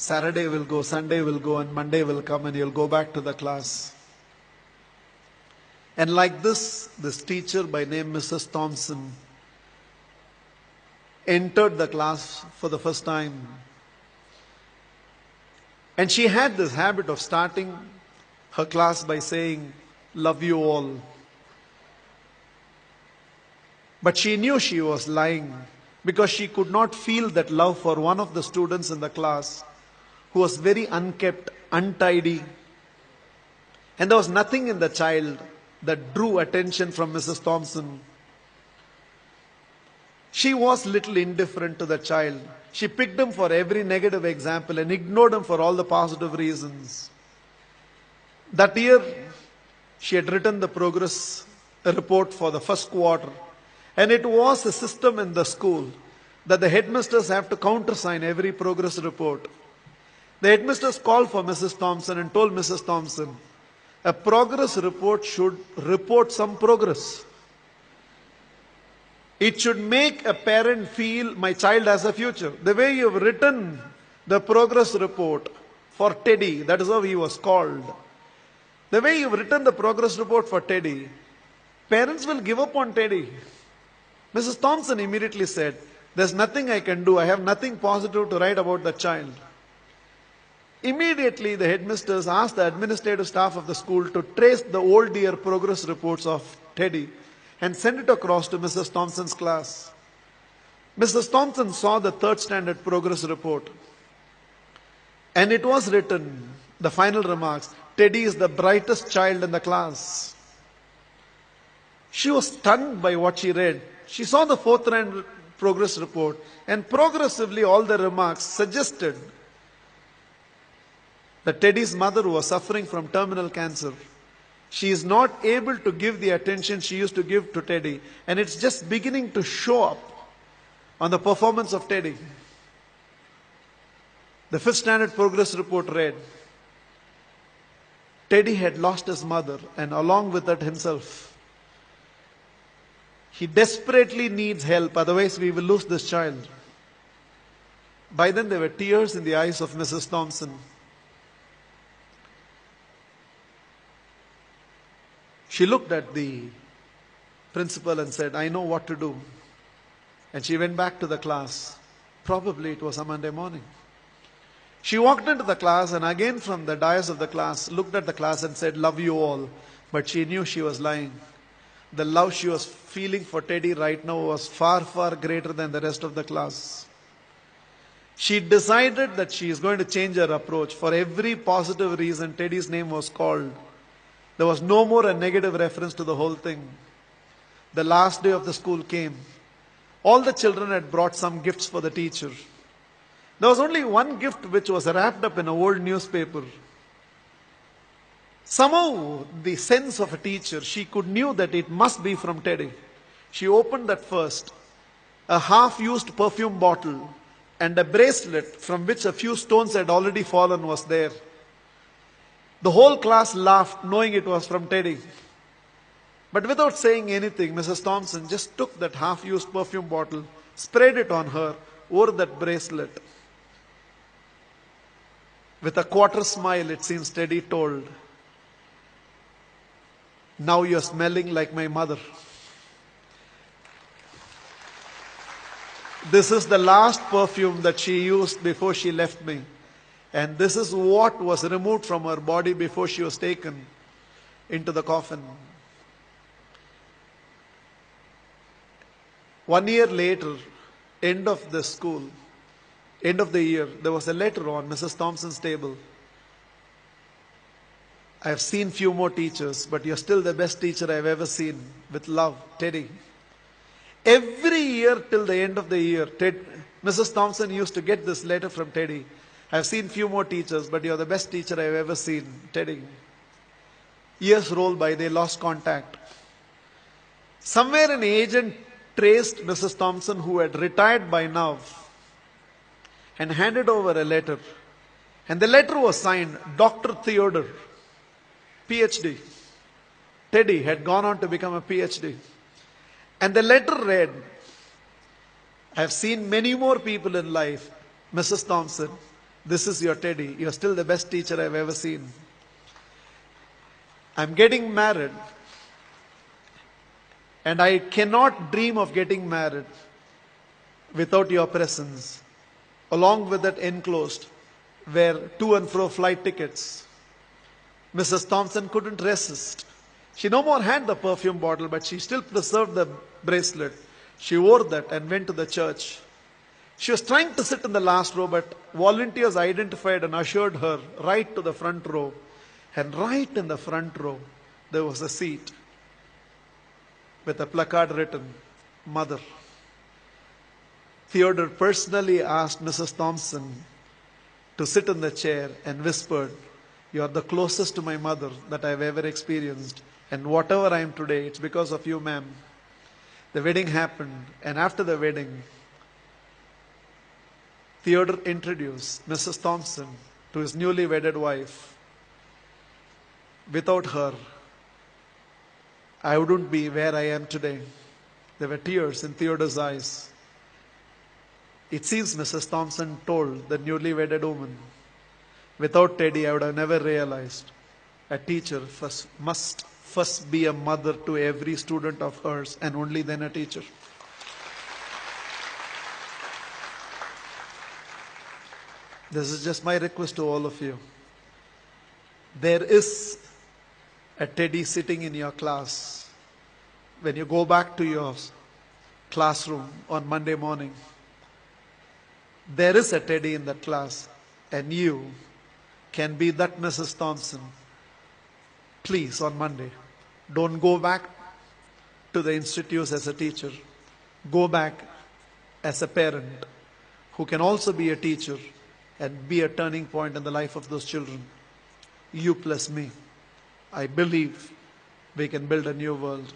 Saturday will go, Sunday will go, and Monday will come and you'll go back to the class. And like this teacher by name Mrs. Thompson entered the class for the first time. And she had this habit of starting her class by saying, "Love you all." But she knew she was lying because she could not feel that love for one of the students in the class who was very unkept, untidy. And there was nothing in the child that drew attention from Mrs. Thompson. She was little indifferent to the child. She picked him for every negative example and ignored him for all the positive reasons. That year, she had written the progress report for the first quarter. And it was a system in the school that the headmasters have to countersign every progress report. The headmasters called for Mrs. Thompson and told Mrs. Thompson, a progress report should report some progress. It should make a parent feel my child has a future. The way you have written the progress report for Teddy, that is how he was called. The way you have written the progress report for Teddy, parents will give up on Teddy. Mrs. Thompson immediately said, there's nothing I can do. I have nothing positive to write about the child. Immediately, the headmasters asked the administrative staff of the school to trace the old year progress reports of Teddy and send it across to Mrs. Thompson's class. Mrs. Thompson saw the third standard progress report. And it was written, the final remarks, Teddy is the brightest child in the class. She was stunned by what she read. She saw the fourth standard progress report, and progressively all the remarks suggested that Teddy's mother was suffering from terminal cancer. She is not able to give the attention she used to give to Teddy, and it's just beginning to show up on the performance of Teddy. The fifth standard progress report read, Teddy had lost his mother and along with that himself. He desperately needs help, otherwise we will lose this child. By then there were tears in the eyes of Mrs. Thompson. She looked at the principal and said, I know what to do. And she went back to the class. Probably it was a Monday morning. She walked into the class and again from the dais of the class, looked at the class and said, love you all. But she knew she was lying. The love she was feeling for Teddy right now was far, far greater than the rest of the class. She decided that she is going to change her approach. For every positive reason, Teddy's name was called. There was no more a negative reference to the whole thing. The last day of the school came. All the children had brought some gifts for the teacher. There was only one gift which was wrapped up in an old newspaper. Somehow, the sense of a teacher, she knew that it must be from Teddy. She opened that first. A half-used perfume bottle and a bracelet from which a few stones had already fallen was there. The whole class laughed, knowing it was from Teddy. But without saying anything, Mrs. Thompson just took that half-used perfume bottle, sprayed it on her, wore that bracelet. With a quarter smile, it seems Teddy told, now you're smelling like my mother. This is the last perfume that she used before she left me. And this is what was removed from her body before she was taken into the coffin. 1 year later, end of the school, end of the year, there was a letter on Mrs. Thompson's table. I have seen few more teachers, but you're still the best teacher I've ever seen. With love, Teddy. Every year till the end of the year, Mrs. Thompson used to get this letter from Teddy. I've seen few more teachers, but you're the best teacher I've ever seen, Teddy. Years rolled by, they lost contact. Somewhere an agent traced Mrs. Thompson, who had retired by now, and handed over a letter. And the letter was signed, Dr. Theodore, PhD. Teddy had gone on to become a PhD. And the letter read, I have seen many more people in life, Mrs. Thompson, This is your Teddy. You're still the best teacher I've ever seen. I'm getting married, and I cannot dream of getting married without your presence. Along with that enclosed were to and fro flight tickets. Mrs. Thompson couldn't resist. She no more had the perfume bottle, but she still preserved the bracelet. She wore that and went to the church. She was trying to sit in the last row, but volunteers identified and ushered her right to the front row. And right in the front row, there was a seat with a placard written, Mother. Theodore personally asked Mrs. Thompson to sit in the chair and whispered, "You are the closest to my mother that I've ever experienced. And whatever I am today, it's because of you, ma'am." The wedding happened, and after the wedding, Theodore introduced Mrs. Thompson to his newly wedded wife. Without her, I wouldn't be where I am today. There were tears in Theodore's eyes. It seems Mrs. Thompson told the newly wedded woman, "Without Teddy, I would have never realized a teacher must first be a mother to every student of hers, and only then a teacher." This is just my request to all of you. There is a Teddy sitting in your class. When you go back to your classroom on Monday morning, there is a Teddy in that class, and you can be that Mrs. Thompson. Please, on Monday, don't go back to the institutes as a teacher. Go back as a parent who can also be a teacher and be a turning point in the life of those children. You plus me. I believe we can build a new world.